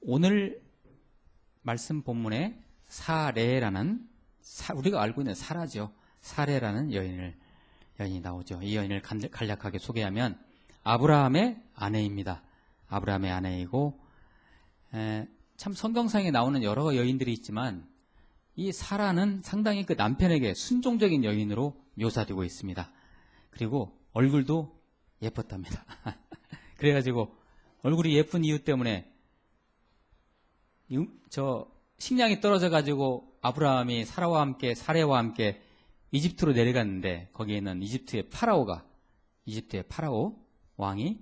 오늘 말씀 본문에 사레라는 우리가 알고 있는 사라죠. 사레라는 여인이 나오죠. 이 여인을 간략하게 소개하면 아브라함의 아내입니다. 아브라함의 아내이고 참 성경상에 나오는 여러 여인들이 있지만 이 사라는 상당히 그 남편에게 순종적인 여인으로 묘사되고 있습니다. 그리고 얼굴도 예뻤답니다. 그래가지고 얼굴이 예쁜 이유 때문에 식량이 떨어져가지고 아브라함이 사라와 함께 사레와 함께 이집트로 내려갔는데 거기에 있는 이집트의 파라오 왕이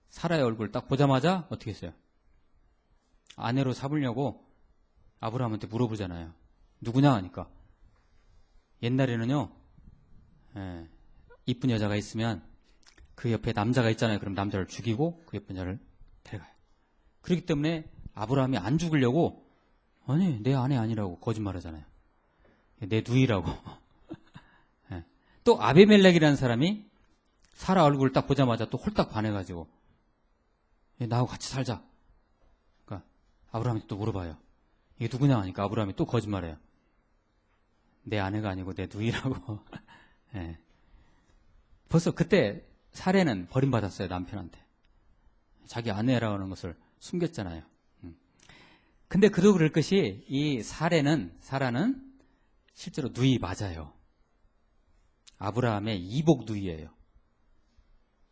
사라의 얼굴을 딱 보자마자 어떻게 했어요? 아내로 삼으려고 아브라함한테 물어보잖아요. 누구냐 하니까 옛날에는요 이쁜 여자가 있으면 그 옆에 남자가 있잖아요. 그럼 남자를 죽이고 그 예쁜 여자를 데려가요. 그렇기 때문에 아브라함이 안 죽으려고 아니 내 아내 아니라고 거짓말하잖아요. 내 누이라고. 또 아비멜렉이라는 사람이 사라 얼굴을 딱 보자마자 또 홀딱 반해가지고 나하고 같이 살자. 그러니까 아브라함이 또 물어봐요. 이게 누구냐 하니까 아브라함이 또 거짓말해요. 내 아내가 아니고 내 누이라고. 벌써 그때 사레는 버림받았어요. 남편한테. 자기 아내라고 하는 것을 숨겼잖아요. 근데 그도 그럴 것이 이 사라는 실제로 누이 맞아요. 아브라함의 이복 누이예요.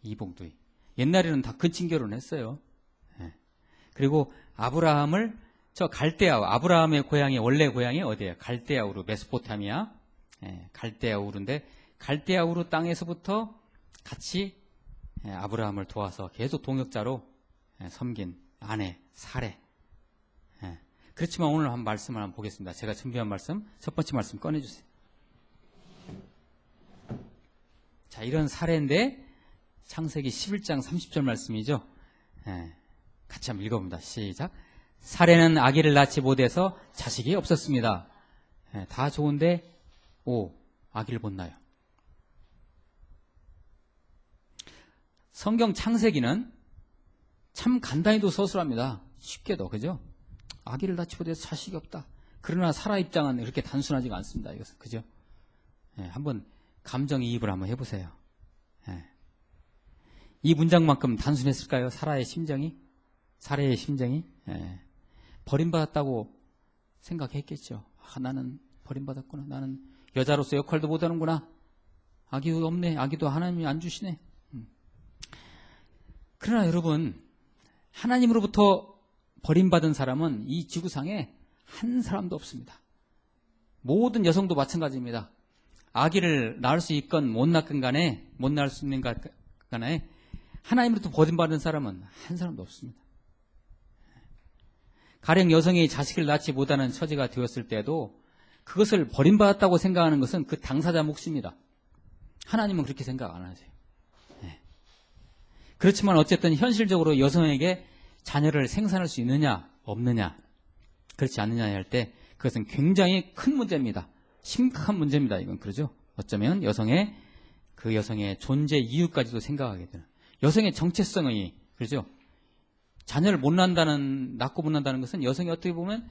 이복 누이. 옛날에는 다 근친 결혼했어요. 그리고 아브라함을 아브라함의 고향이 원래 고향이 어디예요? 갈대아우르, 메소포타미아. 갈대아우르인데 갈대아우르 땅에서부터 같이 아브라함을 도와서 계속 동역자로 섬긴 아내 사레. 그렇지만 오늘 한 말씀을 한번 보겠습니다. 제가 준비한 말씀, 첫 번째 말씀 꺼내주세요. 자, 이런 사례인데 창세기 11장 30절 말씀이죠. 같이 한번 읽어봅니다. 시작. 사례는 아기를 낳지 못해서 자식이 없었습니다. 다 좋은데 아기를 못 낳아요. 성경 창세기는 참 간단히도 서술합니다. 쉽게도, 그죠? 아기를 낳지 못해서 자식이 없다. 그러나 사라 입장은 그렇게 단순하지가 않습니다. 이것은, 그죠? 한번 감정이입을 한번 해보세요. 이 문장만큼 단순했을까요? 사라의 심정이? 사례의 심정이? 버림받았다고 생각했겠죠. 나는 버림받았구나. 나는 여자로서 역할도 못하는구나. 아기도 없네. 아기도 하나님이 안 주시네. 그러나 여러분, 하나님으로부터 버림받은 사람은 이 지구상에 한 사람도 없습니다. 모든 여성도 마찬가지입니다. 아기를 낳을 수 있건 못 낳건 간에, 못 낳을 수 있는 간에 하나님으로부터 버림받은 사람은 한 사람도 없습니다. 가령 여성이 자식을 낳지 못하는 처지가 되었을 때도 그것을 버림받았다고 생각하는 것은 그 당사자 몫입니다. 하나님은 그렇게 생각 안 하세요. 그렇지만 어쨌든 현실적으로 여성에게 자녀를 생산할 수 있느냐 없느냐 그렇지 않느냐 할 때 그것은 굉장히 큰 문제입니다. 심각한 문제입니다. 이건 그러죠. 어쩌면 그 여성의 존재 이유까지도 생각하게 되는 여성의 정체성이 그러죠. 자녀를 낳고 못 낳는다는 것은 여성이 어떻게 보면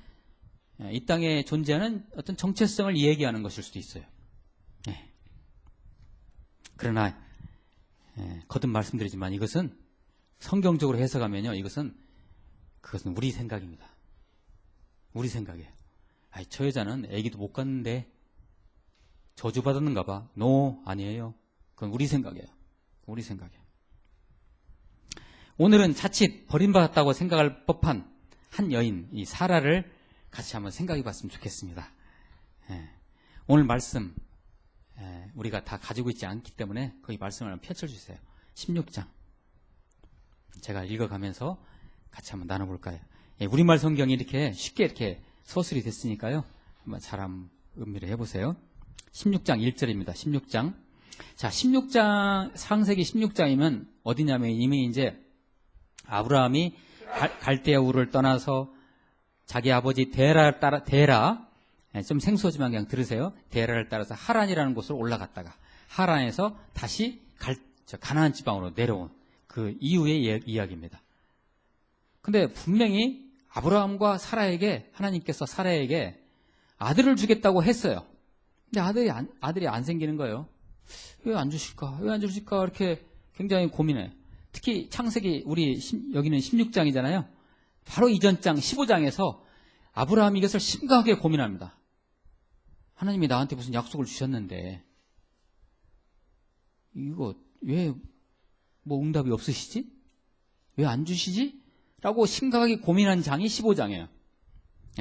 이 땅에 존재하는 어떤 정체성을 얘기하는 것일 수도 있어요. 그러나 거듭 말씀드리지만 이것은 성경적으로 해석하면요, 그것은 우리 생각입니다. 우리 생각이에요. 저 여자는 아기도 못 갖는데 저주받았는가 봐. 아니에요. 그건 우리 생각이에요. 우리 생각이에요. 오늘은 자칫 버림받았다고 생각할 법한 한 여인, 이 사라를 같이 한번 생각해 봤으면 좋겠습니다. 오늘 말씀, 우리가 다 가지고 있지 않기 때문에 거기 말씀을 한번 펼쳐주세요. 16장. 제가 읽어가면서 같이 한번 나눠볼까요? 우리말 성경이 쉽게 이렇게 서술이 됐으니까요. 한번 잘 음미를 해보세요. 16장 1절입니다. 16장. 자, 16장, 창세기 16장이면 어디냐면 이미 이제 아브라함이 갈대아우를 떠나서 자기 아버지 데라, 좀 생소하지만 그냥 들으세요. 데라를 따라서 하란이라는 곳으로 올라갔다가 하란에서 다시 가나안 지방으로 내려온 그 이후의 이야기입니다. 근데 분명히 아브라함과 사라에게 하나님께서 사라에게 아들을 주겠다고 했어요. 근데 아들이 안 생기는 거예요. 왜 안 주실까? 왜 안 주실까? 이렇게 굉장히 고민해. 특히 창세기 여기는 16장이잖아요. 바로 이전 장 15장에서 아브라함이 이것을 심각하게 고민합니다. 하나님이 나한테 무슨 약속을 주셨는데 이거 왜 뭐 응답이 없으시지? 왜 안 주시지? 라고 심각하게 고민한 장이 15장이에요.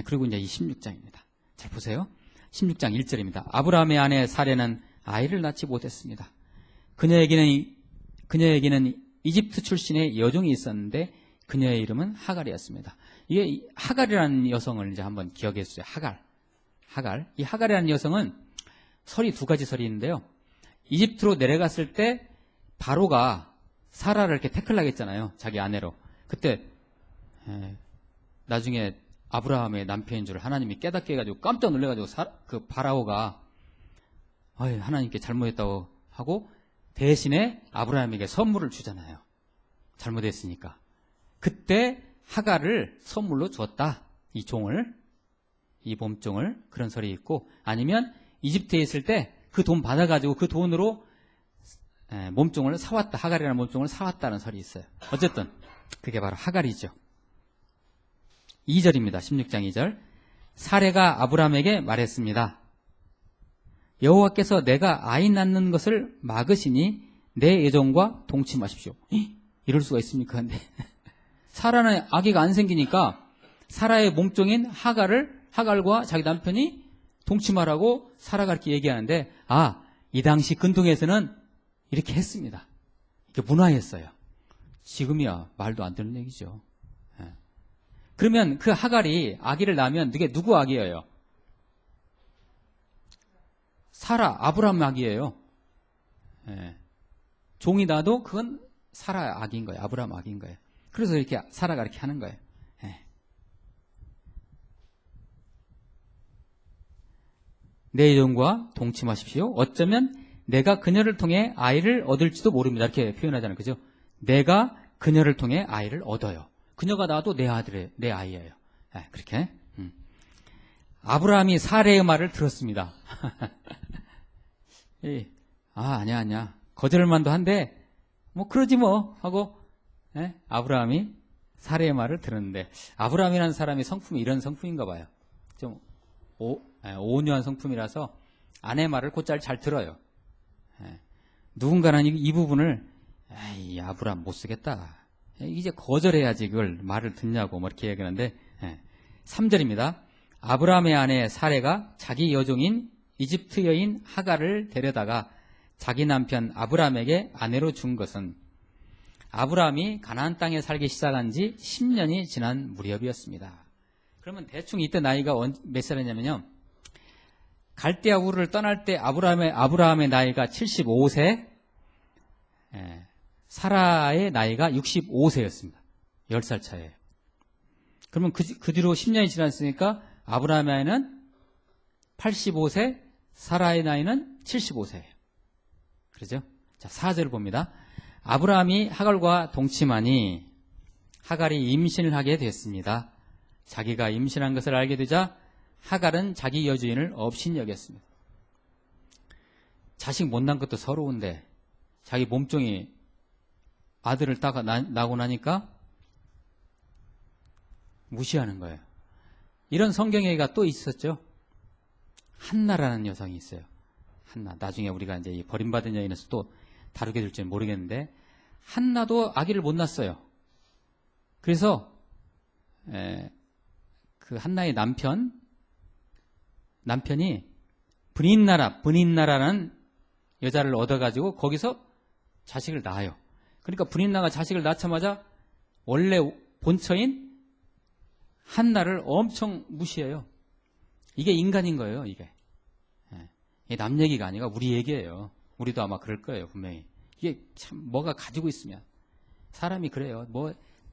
그리고 이제 이 16장입니다. 잘 보세요. 16장 1절입니다. 아브라함의 아내 사레는 아이를 낳지 못했습니다. 그녀에게는 이집트 출신의 여종이 있었는데 그녀의 이름은 하갈이었습니다. 이게 하갈이라는 여성을 이제 한번 기억해 주세요. 하갈. 이 하갈이라는 여성은 설이 두 가지 설이 있는데요. 이집트로 내려갔을 때 바로가 사라를 이렇게 태클하게 했잖아요. 자기 아내로. 그때 나중에 아브라함의 남편인 줄 하나님이 깨닫게 해가지고 깜짝 놀래가지고 그 바라오가 하나님께 잘못했다고 하고 대신에 아브라함에게 선물을 주잖아요. 잘못했으니까. 그때 하갈을 선물로 주었다. 이 종을, 이 몸종을, 그런 설이 있고, 아니면 이집트에 있을 때 그 돈 받아가지고 그 돈으로 몸종을 사왔다. 하갈이라는 몸종을 사왔다는 설이 있어요. 어쨌든 그게 바로 하갈이죠. 2절입니다. 16장 2절. 사레가 아브라함에게 말했습니다. 여호와께서 내가 아이 낳는 것을 막으시니 내 애정과 동침하십시오. 이럴 수가 있습니까? 근데 사라는 아기가 안 생기니까 사라의 몸종인 하갈과 자기 남편이 동침하라고 사라가 이렇게 얘기하는데, 이 당시 근동에서는 이렇게 했습니다. 이렇게 문화였어요. 지금이야 말도 안 되는 얘기죠. 그러면 그 하갈이 아기를 낳으면 그게 누구 아기예요? 사라, 아브라함 아기예요. 종이 나도 그건 사라 아기인 거예요. 아브라함 아기인 거예요. 그래서 이렇게 사라가 이렇게 하는 거예요. 내 영과 동침하십시오. 어쩌면 내가 그녀를 통해 아이를 얻을지도 모릅니다. 이렇게 표현하잖아요. 그죠? 내가 그녀를 통해 아이를 얻어요. 그녀가 나도 내 아이예요. 그렇게. 아브라함이 사레의 말을 들었습니다. 아니야. 거절만도 한데, 그러지 뭐, 하고, 아브라함이 사레의 말을 들었는데, 아브라함이라는 사람이 성품이 이런 성품인가 봐요. 좀, 온유한 성품이라서 아내 말을 곧잘 잘 들어요. 누군가는 이 부분을, 아브라함 못 쓰겠다. 이제 거절해야지 그걸 말을 듣냐고, 이렇게 얘기하는데, 3절입니다. 아브라함의 아내 사레가 자기 여종인 이집트 여인 하갈을 데려다가 자기 남편 아브라함에게 아내로 준 것은 아브라함이 가나안 땅에 살기 시작한 지 10년이 지난 무렵이었습니다. 그러면 대충 이때 나이가 몇 살이냐면요. 갈대아 우르를 떠날 때 아브라함의 나이가 75세, 사라의 나이가 65세였습니다. 10살 차이에요. 그러면 그 뒤로 10년이 지났으니까 아브라함의 나이는 85세, 사라의 나이는 75세예요. 그러죠? 자, 4절을 봅니다. 아브라함이 하갈과 동침하니 하갈이 임신을 하게 됐습니다. 자기가 임신한 것을 알게 되자 하갈은 자기 여주인을 업신여겼습니다. 자식 못 낳은 것도 서러운데 자기 몸종이 아들을 낳고 나니까 무시하는 거예요. 이런 성경 얘기가 또 있었죠. 한나라는 여성이 있어요. 한나. 나중에 우리가 이제 이 버림받은 여인에서 또 다루게 될지는 모르겠는데 한나도 아기를 못 낳았어요. 그래서 그 한나의 남편이 브닌나라는 여자를 얻어가지고 거기서 자식을 낳아요. 그러니까 브닌나가 자식을 낳자마자 원래 본처인 한나를 엄청 무시해요. 이게 인간인 거예요, 이게. 이게 남 얘기가 아니라 우리 얘기예요. 우리도 아마 그럴 거예요, 분명히. 이게 참 뭐가 가지고 있으면. 사람이 그래요.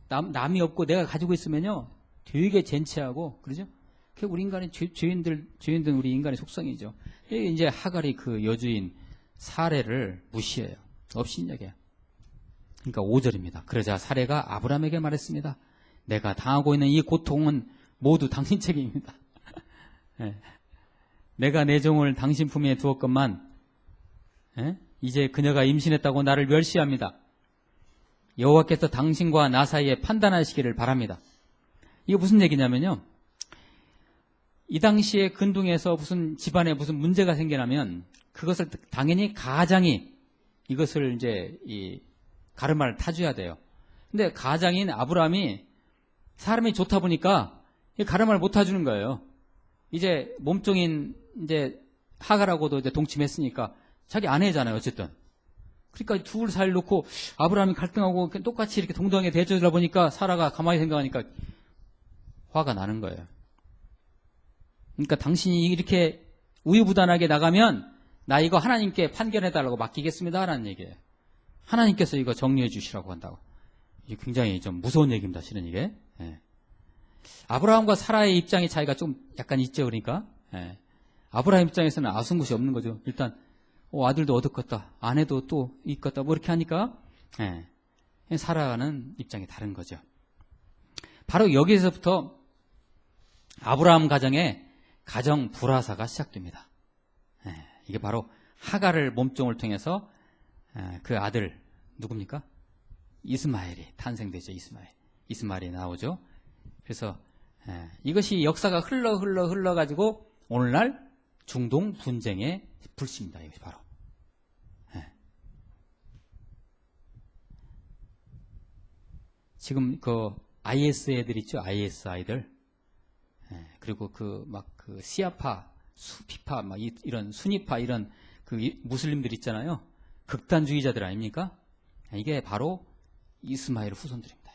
남이 없고 내가 가지고 있으면요. 되게 젠체하고, 그러죠? 그게 우리 인간의 죄인들 우리 인간의 속성이죠. 이게 이제 하갈이 그 여주인 사레를 무시해요. 업신여겨요. 그러니까 5절입니다. 그러자 사레가 아브라함에게 말했습니다. 내가 당하고 있는 이 고통은 모두 당신 책임입니다. 예. 내가 내 종을 당신 품에 두었건만 이제 그녀가 임신했다고 나를 멸시합니다. 여호와께서 당신과 나 사이에 판단하시기를 바랍니다. 이게 무슨 얘기냐면요. 이 당시에 근동에서 무슨 집안에 무슨 문제가 생겨나면 그것을 당연히 가장이 이것을 이제 이 가르마를 타줘야 돼요. 근데 가장인 아브라함이 사람이 좋다 보니까 이 가르마를 못 타주는 거예요. 이제 몸종인 이제 하갈하고도 이제 동침했으니까 자기 아내잖아요, 어쨌든. 그러니까 둘 사이를 놓고 아브라함이 갈등하고 똑같이 이렇게 동등하게 대해주다 보니까 사라가 가만히 생각하니까 화가 나는 거예요. 그러니까 당신이 이렇게 우유부단하게 나가면 나 이거 하나님께 판결해달라고 맡기겠습니다 라는 얘기예요. 하나님께서 이거 정리해 주시라고 한다고. 이게 굉장히 좀 무서운 얘기입니다, 실은 이게. 예. 아브라함과 사라의 입장의 차이가 좀 약간 있죠, 그러니까. 예. 아브라함 입장에서는 아쉬운 것이 없는 거죠. 일단 아들도 얻었겠다, 아내도 또 있겠다, 뭐 이렇게 하니까 사라는 입장이 다른 거죠. 바로 여기서부터 아브라함 가정에 가정 불화사가 시작됩니다. 이게 바로 하갈을 몸종을 통해서 그 아들 누굽니까? 이스마엘이 탄생되죠. 이스마엘이 나오죠. 그래서 이것이 역사가 흘러가지고 오늘날 중동 분쟁의 불씨입니다. 이것이 바로. 지금 그 IS 애들 있죠. IS 아이들. 그리고 그 시아파, 수피파, 막 이런 수니파 이런 그 무슬림들 있잖아요. 극단주의자들 아닙니까? 이게 바로 이스마엘 후손들입니다.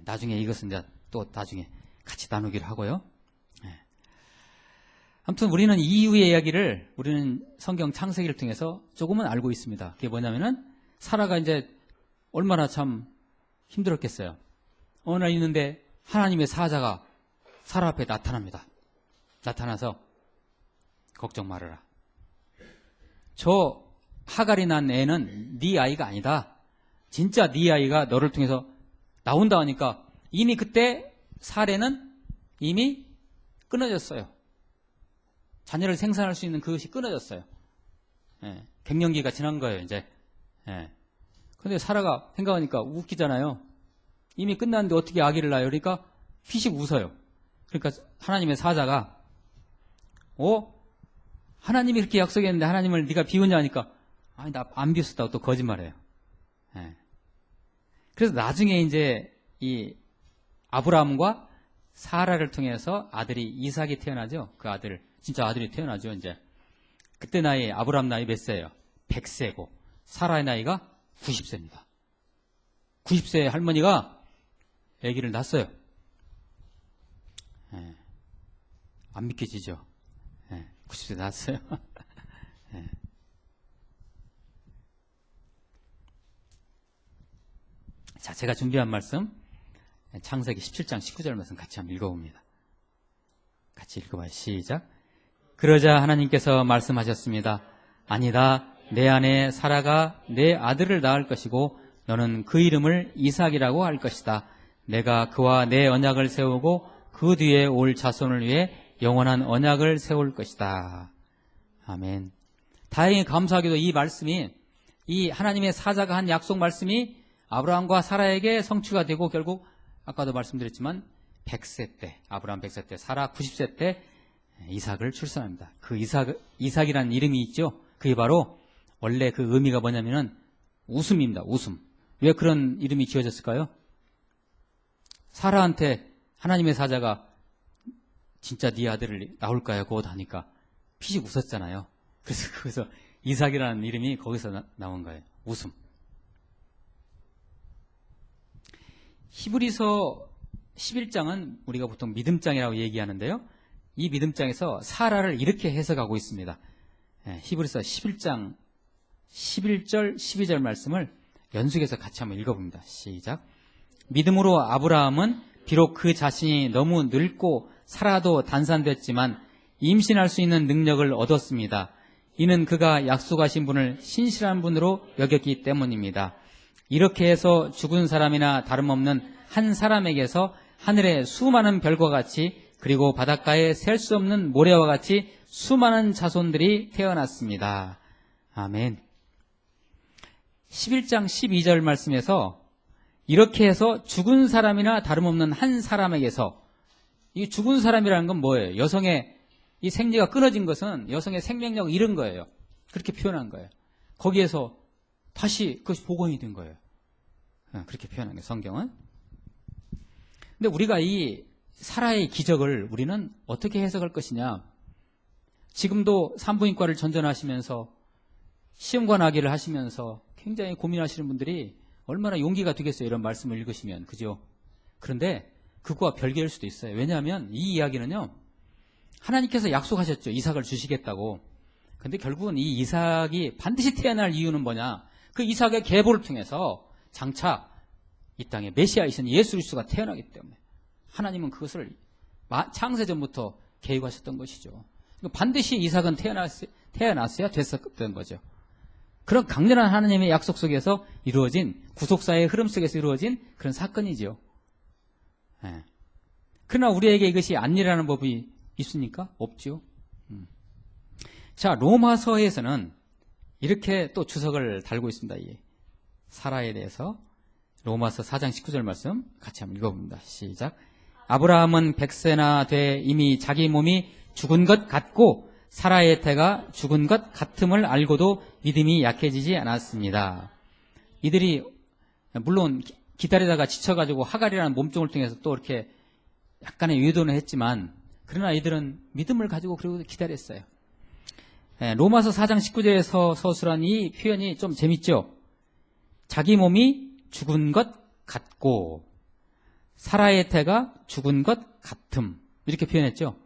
나중에 이것은 이제 또 나중에 같이 나누기를 하고요. 아무튼 우리는 이후의 이야기를 우리는 성경 창세기를 통해서 조금은 알고 있습니다. 그게 뭐냐면은 사라가 이제 얼마나 참 힘들었겠어요. 어느 날 있는데 하나님의 사자가 사라 앞에 나타납니다. 나타나서 걱정 말아라. 저 하갈이 낳은 애는 네 아이가 아니다. 진짜 네 아이가 너를 통해서 나온다 하니까 이미 그때 사례는 이미 끊어졌어요. 자녀를 생산할 수 있는 그것이 끊어졌어요. 갱년기가 지난 거예요, 이제. 근데 사라가 생각하니까 웃기잖아요. 이미 끝났는데 어떻게 아기를 낳아요? 그러니까 피식 웃어요. 그러니까 하나님의 사자가 하나님이 이렇게 약속했는데 하나님을 네가 비웃냐 하니까 아니 나 안 비웃었다고 또 거짓말해요. 그래서 나중에 이제 이 아브라함과 사라를 통해서 아들이 이삭이 태어나죠. 그 아들 진짜 아들이 태어나죠. 이제 그때 나이 아브라함 나이 몇 세예요? 100세고 사라의 나이가 90세입니다. 90세 할머니가 아기를 낳았어요. 안 믿겨지죠? 90세 낳았어요. 자, 제가 준비한 말씀 창세기 17장 19절 말씀 같이 한번 읽어봅니다. 같이 읽어봐요. 시작. 그러자 하나님께서 말씀하셨습니다. 아니다. 내 아내 사라가 내 아들을 낳을 것이고 너는 그 이름을 이삭이라고 할 것이다. 내가 그와 내 언약을 세우고 그 뒤에 올 자손을 위해 영원한 언약을 세울 것이다. 아멘. 다행히 감사하게도 이 말씀이 이 하나님의 사자가 한 약속 말씀이 아브라함과 사라에게 성취가 되고 결국 아까도 말씀드렸지만 100세 때 아브라함 100세 때 사라 90세 때 이삭을 출산합니다. 그 이삭이라는 이름이 있죠. 그게 바로 원래 그 의미가 뭐냐면은 웃음입니다. 웃음. 왜 그런 이름이 지어졌을까요? 사라한테 하나님의 사자가 진짜 네 아들을 낳을까요? 그거 하니까 피식 웃었잖아요. 그래서 거기서 이삭이라는 이름이 거기서 나온 거예요. 웃음. 히브리서 11장은 우리가 보통 믿음장이라고 얘기하는데요. 이 믿음장에서 사라를 이렇게 해석하고 있습니다. 히브리서 11장 11절 12절 말씀을 연속해서 같이 한번 읽어봅니다. 시작. 믿음으로 아브라함은 비록 그 자신이 너무 늙고 살아도 단산됐지만 임신할 수 있는 능력을 얻었습니다. 이는 그가 약속하신 분을 신실한 분으로 여겼기 때문입니다. 이렇게 해서 죽은 사람이나 다름없는 한 사람에게서 하늘의 수많은 별과 같이 그리고 바닷가에 셀 수 없는 모래와 같이 수많은 자손들이 태어났습니다. 아멘. 11장 12절 말씀에서 이렇게 해서 죽은 사람이나 다름없는 한 사람에게서, 이 죽은 사람이라는 건 뭐예요? 여성의 이 생리가 끊어진 것은 여성의 생명력을 잃은 거예요. 그렇게 표현한 거예요. 거기에서 다시 그것이 복원이 된 거예요. 그렇게 표현한 거예요, 성경은. 근데 우리가 이 사라의 기적을 우리는 어떻게 해석할 것이냐. 지금도 산부인과를 전전하시면서 시험관 하기를 하시면서 굉장히 고민하시는 분들이 얼마나 용기가 되겠어요, 이런 말씀을 읽으시면. 그죠? 그런데 그거와 별개일 수도 있어요. 왜냐하면 이 이야기는요, 하나님께서 약속하셨죠. 이삭을 주시겠다고. 근데 결국은 이 이삭이 반드시 태어날 이유는 뭐냐. 그 이삭의 계보를 통해서 장차 이 땅에 메시아이신 예수 그리스도가 태어나기 때문에 하나님은 그것을 창세전부터 계획하셨던 것이죠. 반드시 이삭은 태어났어야 됐었던 거죠. 그런 강렬한 하나님의 약속 속에서 이루어진, 구속사의 흐름 속에서 이루어진 그런 사건이죠. 네. 그러나 우리에게 이것이 안 일어나는 법이 있습니까? 없죠. 자, 로마서에서는 이렇게 또 주석을 달고 있습니다. 이 사라에 대해서. 로마서 4장 19절 말씀 같이 한번 읽어봅니다. 시작. 아브라함은 100세나 돼 이미 자기 몸이 죽은 것 같고 사라의 태가 죽은 것 같음을 알고도 믿음이 약해지지 않았습니다. 이들이 물론 기다리다가 지쳐가지고 하갈이라는 몸종을 통해서 또 이렇게 약간의 유도는 했지만, 그러나 이들은 믿음을 가지고 그리고 기다렸어요. 로마서 4장 19절에서 서술한 이 표현이 좀 재밌죠. 자기 몸이 죽은 것 같고 사라의 태가 죽은 것 같음, 이렇게 표현했죠.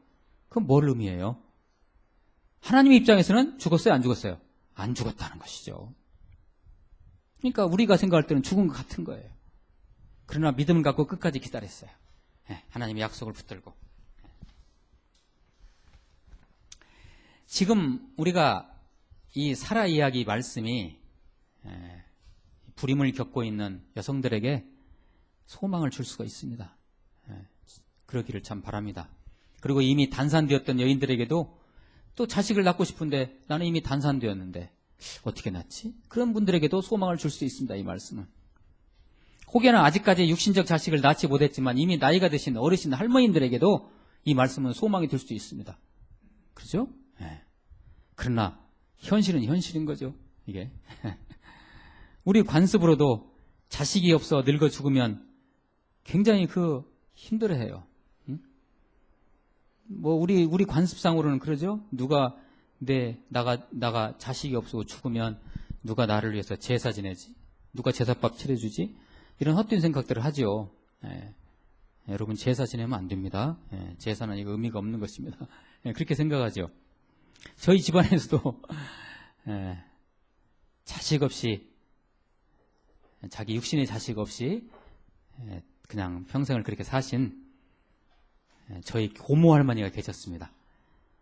그건 뭘 의미해요? 하나님의 입장에서는 죽었어요, 안 죽었어요? 안 죽었다는 것이죠. 그러니까 우리가 생각할 때는 죽은 것 같은 거예요. 그러나 믿음을 갖고 끝까지 기다렸어요. 하나님의 약속을 붙들고. 지금 우리가 이 사라 이야기 말씀이 불임을 겪고 있는 여성들에게 소망을 줄 수가 있습니다. 그러기를 참 바랍니다. 그리고 이미 단산되었던 여인들에게도 또 자식을 낳고 싶은데 나는 이미 단산되었는데 어떻게 낳지? 그런 분들에게도 소망을 줄 수 있습니다. 이 말씀은. 혹여나 아직까지 육신적 자식을 낳지 못했지만 이미 나이가 드신 어르신 할머니들에게도 이 말씀은 소망이 될 수 있습니다. 그렇죠? 네. 그러나 현실은 현실인 거죠. 이게 우리 관습으로도 자식이 없어 늙어 죽으면 굉장히 힘들어해요. 응? 뭐 우리 관습상으로는 그러죠. 누가 나가 자식이 없고 죽으면 누가 나를 위해서 제사 지내지? 누가 제사밥 차려주지? 이런 헛된 생각들을 하죠. 여러분 제사 지내면 안 됩니다. 제사는 이거 의미가 없는 것입니다. 그렇게 생각하죠. 저희 집안에서도 자식 없이, 자기 육신의 자식 없이 그냥 평생을 그렇게 사신 저희 고모 할머니가 계셨습니다.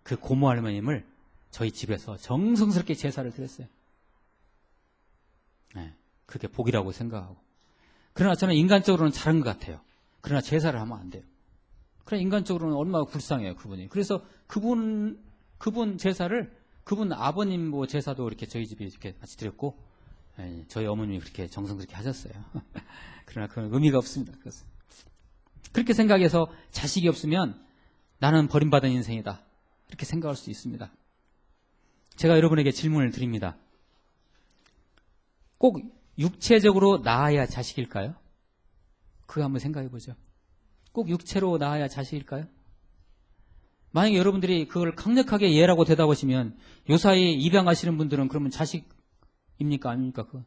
그 고모 할머님을 저희 집에서 정성스럽게 제사를 드렸어요. 그게 복이라고 생각하고. 그러나 저는 인간적으로는 잘한 것 같아요. 그러나 제사를 하면 안 돼요. 그러나 인간적으로는 얼마나 불쌍해요, 그분이. 그래서 그분 제사를, 그분 아버님 뭐 제사도 이렇게 저희 집에 이렇게 같이 드렸고, 저희 어머님이 그렇게 정성스럽게 하셨어요. 그러나 그건 의미가 없습니다. 그것은. 그렇게 생각해서 자식이 없으면 나는 버림받은 인생이다, 이렇게 생각할 수 있습니다. 제가 여러분에게 질문을 드립니다. 꼭 육체적으로 낳아야 자식일까요? 그거 한번 생각해 보죠. 꼭 육체로 낳아야 자식일까요? 만약에 여러분들이 그걸 강력하게 예라고 대답하시면 요사이 입양하시는 분들은 그러면 자식입니까? 아닙니까? 그거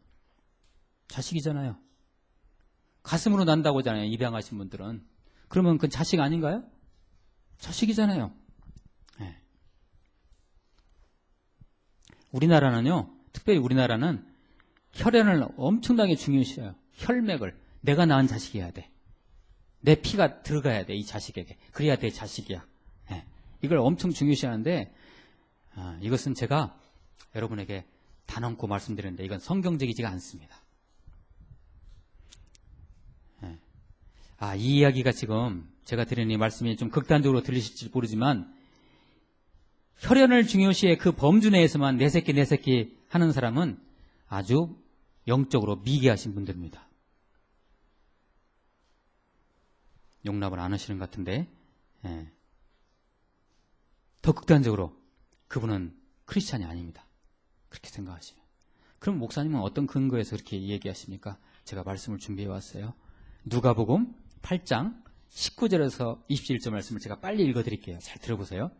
자식이잖아요. 가슴으로 난다고 하잖아요, 입양하신 분들은. 그러면 그건 자식 아닌가요? 자식이잖아요. 네. 우리나라는요, 특별히 우리나라는 혈연을 엄청나게 중요시해요. 혈맥을. 내가 낳은 자식이어야 돼. 내 피가 들어가야 돼, 이 자식에게. 그래야 내 자식이야. 네. 이걸 엄청 중요시하는데, 이것은 제가 여러분에게 단언코 말씀드리는데 이건 성경적이지가 않습니다. 이 이야기가 지금 제가 드리는 이 말씀이 좀 극단적으로 들리실지 모르지만 혈연을 중요시해 그 범주 내에서만 내 새끼 하는 사람은 아주 영적으로 미개하신 분들입니다. 용납을 안 하시는 것 같은데 더 극단적으로 그분은 크리스찬이 아닙니다. 그렇게 생각하시면. 그럼 목사님은 어떤 근거에서 그렇게 얘기하십니까? 제가 말씀을 준비해 왔어요. 누가복음 8장 19절에서 21절 말씀을 제가 빨리 읽어드릴게요. 잘 들어보세요.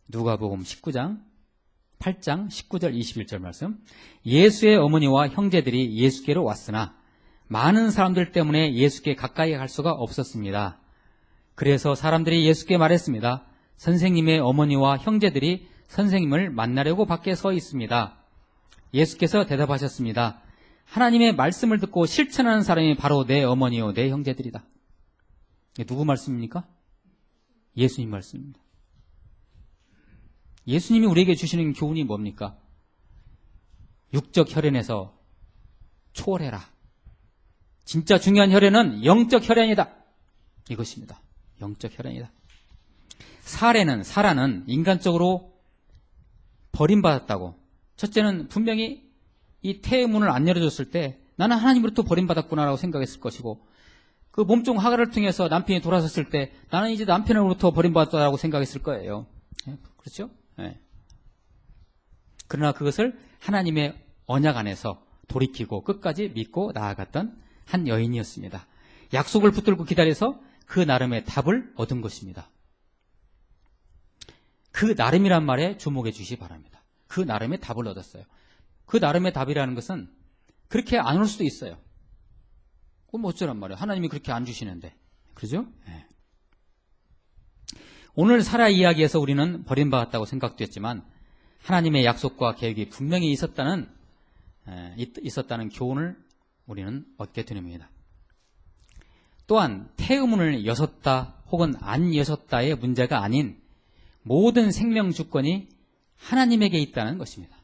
누가복음 8장 19절 21절 말씀. 예수의 어머니와 형제들이 예수께로 왔으나 많은 사람들 때문에 예수께 가까이 갈 수가 없었습니다. 그래서 사람들이 예수께 말했습니다. 선생님의 어머니와 형제들이 선생님을 만나려고 밖에 서 있습니다. 예수께서 대답하셨습니다. 하나님의 말씀을 듣고 실천하는 사람이 바로 내 어머니요 내 형제들이다. 이게 누구 말씀입니까? 예수님 말씀입니다. 예수님이 우리에게 주시는 교훈이 뭡니까? 육적 혈연에서 초월해라. 진짜 중요한 혈연은 영적 혈연이다. 이것입니다. 영적 혈연이다. 사라는 인간적으로 버림받았다고. 첫째는 분명히 이 태의 문을 안 열어줬을 때 나는 하나님으로부터 버림받았구나라고 생각했을 것이고, 그 몸종 하가를 통해서 남편이 돌아섰을 때 나는 이제 남편으로부터 버림받았다고 생각했을 거예요. 그렇죠? 그러나 그것을 하나님의 언약 안에서 돌이키고 끝까지 믿고 나아갔던 한 여인이었습니다. 약속을 붙들고 기다려서 그 나름의 답을 얻은 것입니다. 그 나름이란 말에 주목해 주시기 바랍니다. 그 나름의 답을 얻었어요. 그 나름의 답이라는 것은 그렇게 안 올 수도 있어요. 그럼 어쩌란 말이에요. 하나님이 그렇게 안 주시는데. 그러죠? 오늘 사라 이야기에서 우리는 버림받았다고 생각됐지만 하나님의 약속과 계획이 분명히 있었다는 교훈을 우리는 얻게 됩니다. 또한 태의문을 여셨다 혹은 안 여셨다의 문제가 아닌 모든 생명 주권이 하나님에게 있다는 것입니다.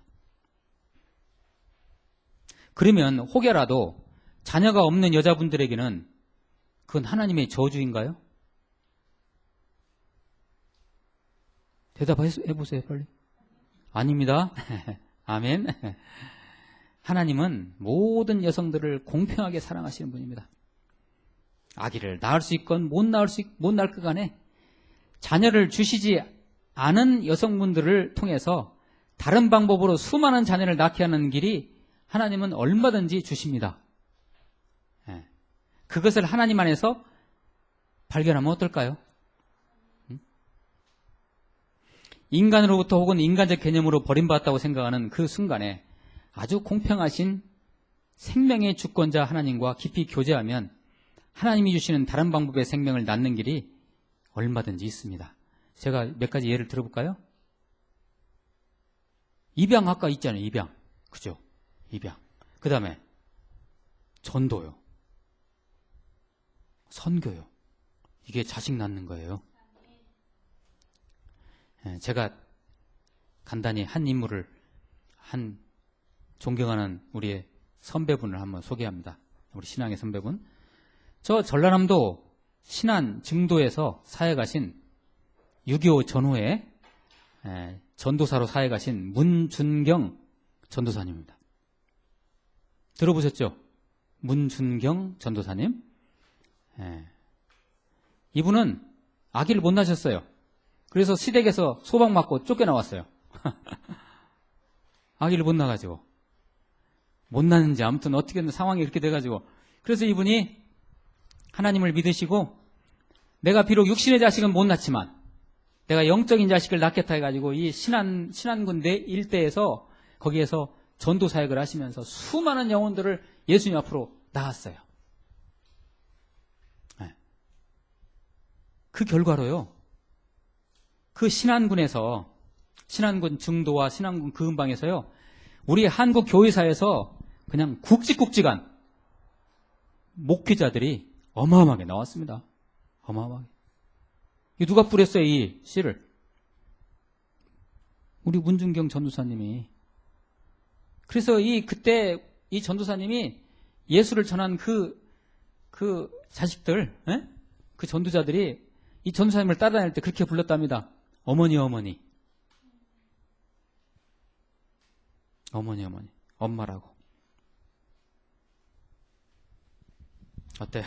그러면 혹여라도 자녀가 없는 여자분들에게는 그건 하나님의 저주인가요? 대답해보세요, 빨리. 아닙니다. 아멘. 하나님은 모든 여성들을 공평하게 사랑하시는 분입니다. 아기를 낳을 수 있건 못 낳을 것 간에 자녀를 주시지 않은 여성분들을 통해서 다른 방법으로 수많은 자녀를 낳게 하는 길이 하나님은 얼마든지 주십니다. 그것을 하나님 안에서 발견하면 어떨까요? 인간으로부터 혹은 인간적 개념으로 버림받았다고 생각하는 그 순간에 아주 공평하신 생명의 주권자 하나님과 깊이 교제하면 하나님이 주시는 다른 방법의 생명을 낳는 길이 얼마든지 있습니다. 제가 몇 가지 예를 들어볼까요? 입양 아까 있잖아요. 입양. 그죠? 입양. 그 다음에 전도요. 선교요. 이게 자식 낳는 거예요. 제가 간단히 한 인물을, 한 존경하는 우리의 선배분을 한번 소개합니다. 우리 신앙의 선배분. 저 전라남도 신안 증도에서 사회 가신 6.25 전후에 전도사로 사회 가신 문준경 전도사님입니다. 들어보셨죠? 문준경 전도사님. 이분은 아기를 못 낳으셨어요. 그래서 시댁에서 소방 맞고 쫓겨나왔어요. 아기를 못 낳아가지고. 못 낳는지 아무튼 어떻게든 상황이 이렇게 돼가지고. 그래서 이분이 하나님을 믿으시고 내가 비록 육신의 자식은 못 낳지만 내가 영적인 자식을 낳겠다 해가지고 이 신안군 내 일대에서 거기에서 전도 사역을 하시면서 수많은 영혼들을 예수님 앞으로 낳았어요. 그 결과로요. 그 신안군에서, 신안군 증도와 신안군 그 근방에서요, 우리 한국 교회사에서 그냥 굵직굵직한 목회자들이 어마어마하게 나왔습니다. 어마어마하게. 이 누가 뿌렸어요, 이 씨를? 우리 문준경 전도사님이. 그래서 그때 이 전도사님이 예수를 전한 그 자식들, 그 전도자들이 이 전도사님을 따라다닐 때 그렇게 불렀답니다. 어머니, 어머니. 어머니, 어머니. 엄마라고. 어때요?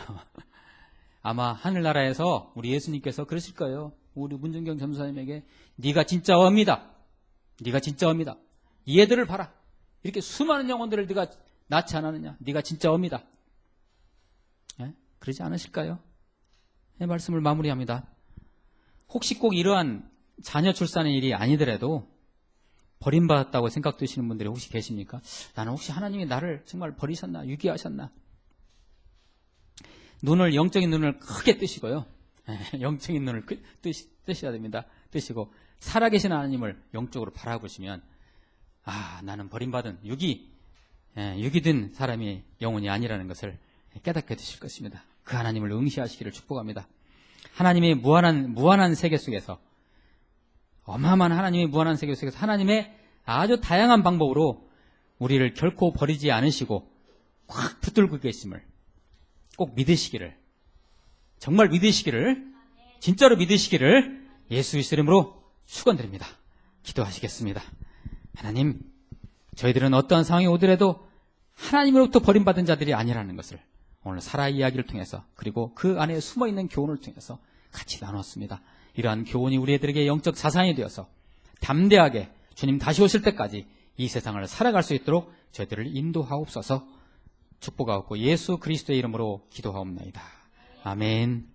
아마 하늘나라에서 우리 예수님께서 그러실 거예요. 우리 문준경 전도사님에게 네가 진짜 엄이다. 네가 진짜 엄이다. 이 애들을 봐라. 이렇게 수많은 영혼들을 네가 낳지 않았느냐. 네가 진짜 엄이다. 예? 그러지 않으실까요? 이 말씀을 마무리합니다. 혹시 꼭 이러한 자녀 출산의 일이 아니더라도 버림받았다고 생각되시는 분들이 혹시 계십니까? 나는 혹시 하나님이 나를 정말 버리셨나? 유기하셨나? 영적인 눈을 크게 뜨시고요. 영적인 눈을 뜨셔야 됩니다. 뜨시고 살아계신 하나님을 영적으로 바라보시면 나는 버림받은 유기된 사람이 영혼이 아니라는 것을 깨닫게 되실 것입니다. 그 하나님을 응시하시기를 축복합니다. 하나님의 무한한 세계 속에서 어마어마한 하나님의 무한한 세계 속에서 하나님의 아주 다양한 방법으로 우리를 결코 버리지 않으시고 확 붙들고 계심을 꼭 믿으시기를, 정말 믿으시기를, 진짜로 믿으시기를 예수 그리스도 이름으로 축원드립니다. 기도하시겠습니다. 하나님, 저희들은 어떠한 상황이 오더라도 하나님으로부터 버림받은 자들이 아니라는 것을 오늘 사라 이야기를 통해서 그리고 그 안에 숨어있는 교훈을 통해서 같이 나눴습니다. 이러한 교훈이 우리 애들에게 영적 자산이 되어서 담대하게 주님 다시 오실 때까지 이 세상을 살아갈 수 있도록 저희들을 인도하옵소서. 축복하옵고 예수 그리스도의 이름으로 기도하옵나이다. 아멘.